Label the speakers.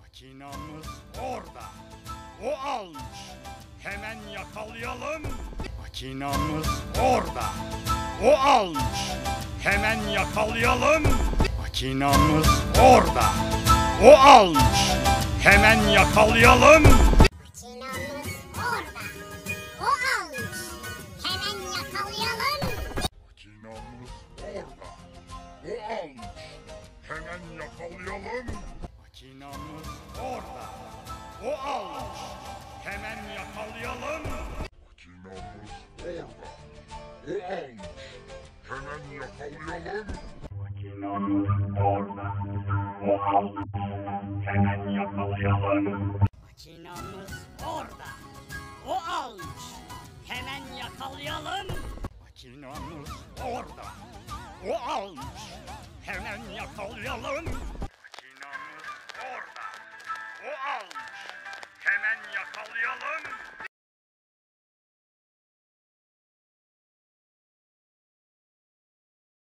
Speaker 1: Makinamız orada. O almış. Hemen yakalayalım. Makinamız orada. O almış. Hemen yakalayalım. Makinamız orada. O almış. Hemen yakalayalım.
Speaker 2: Makinamız orada. O almış. Hemen yakalayalım.
Speaker 1: Makinamız orada. O almış. Hemen yakalayalım. Makinamız orada. O almış. Hemen yakalayalım. Makinamız orada. O almış. Hemen yakalayalım. Makinamız orada. O almış. Hemen yakalayalım. Makinamız orada. O almış. Hemen yakalayalım. Makinamız orada. O almış. Hemen yakalayalım.